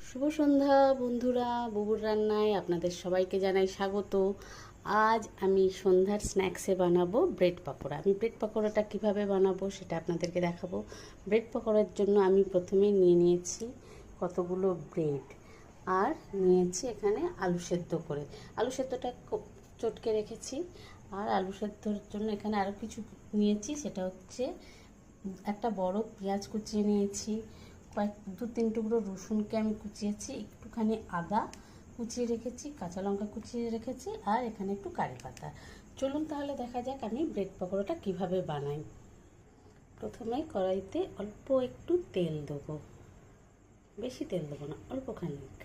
শুভ সন্ধ্যা বন্ধুরা, বুবুর রান্নায় আপনাদের সবাইকে জানাই স্বাগত। আজ আমি সন্ধ্যার স্ন্যাক্সে বানাবো ব্রেড পকোড়া। আমি ব্রেড পকোড়াটা কিভাবে বানাবো সেটা আপনাদেরকে দেখাবো। ব্রেড পকোড়ার জন্য আমি প্রথমেই নিয়ে নিয়েছি কতগুলো ব্রেড, আর নিয়েছি এখানে আলু সেদ্ধ করে। আলু সেদ্ধটা চটকে রেখেছি। আর আলু সেদ্ধর জন্য এখানে আরও কিছু নিয়েছি, সেটা হচ্ছে একটা বড় পেঁয়াজ কুচিয়ে নিয়েছি, দু তিন টুকরো রসুনকে আমি কুচিয়েছি, একটুখানি আদা কুচিয়ে রেখেছি, কাঁচা লঙ্কা কুচিয়ে রেখেছি, আর এখানে একটু কারি পাতা। চলুন তাহলে দেখা যাক আমি ব্রেড পকোড়াটা কিভাবে বানাই। প্রথমে কড়াইতে অল্প একটু তেল দেবো, বেশি তেল দেবো না, অল্প খানিক।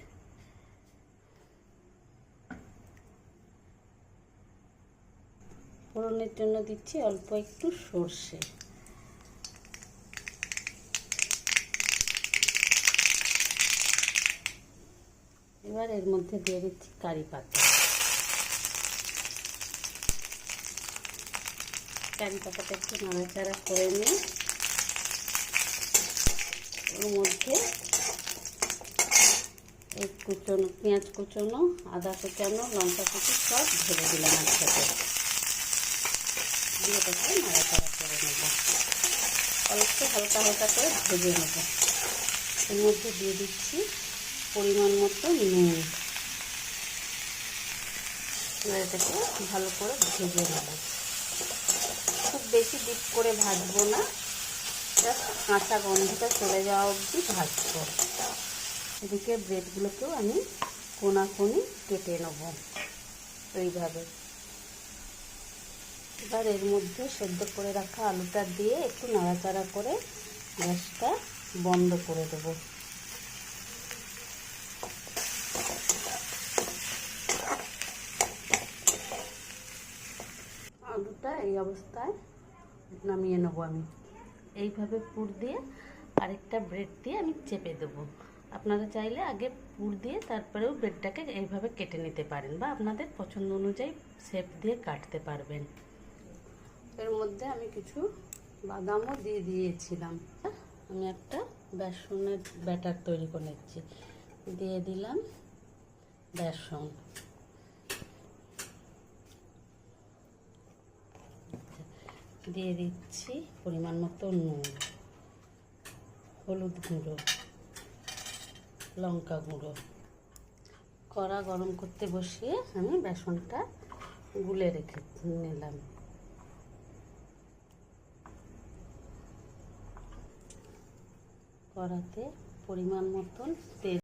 ফোড়নের জন্য দিচ্ছি অল্প একটু সর্ষে, এবার এর মধ্যে দিয়ে দিচ্ছি কারি পাতা। কারি পাতাটা একটু নাড়াচাড়া করে নিয়ে ওর মধ্যে এই কুচনো পেঁয়াজ কুচনো, আদা কুচানো, লঙ্কা কুচি সব ঢেলে দিলাম একসাথে, দিয়ে এটাকে নাড়াচাড়া করে নেব। অল্প হালকা হালকা করে ভেজে নেব। এর মধ্যে দিয়ে দিচ্ছি পরিমাণ মতো নুন। এটাকে ভালো করে ভেজে নেব। খুব বেশি ডিপ করে ভাজবো না, জাস্ট কাঁচা গন্ধটা চলে যাওয়া অবধি ভাজবো। এদিকে ব্রেডগুলোকেও আমি কোনাকুনি কেটে নেব এইভাবে। এবার এর মধ্যে সেদ্ধ করে রাখা আলুটা দিয়ে একটু নাড়াচাড়া করে গ্যাসটা বন্ধ করে দেবো। আলুটা এই অবস্থায় নামিয়ে নেবো আমি। এইভাবে পুর দিয়ে আরেকটা ব্রেড দিয়ে আমি চেপে দেবো। আপনারা চাইলে আগে পুর দিয়ে তারপরেও ব্রেডটাকে এইভাবে কেটে নিতে পারেন, বা আপনাদের পছন্দ অনুযায়ী শেপ দিয়ে কাটতে পারবেন। এর মধ্যে আমি কিছু বাদামও দিয়ে দিয়েছিলাম। আমি একটা বেসনের ব্যাটার তৈরি করে নিচ্ছি, দিয়ে দিলাম বেসন, দিয়ে দিচ্ছি পরিমাণ মতো নুন, হলুদ গুঁড়ো, লঙ্কা গুঁড়ো। কড়া গরম করতে বসিয়ে আমি বেসনটা গুলে রেখে নিলাম। কড়াতে পরিমাণ মতন তেল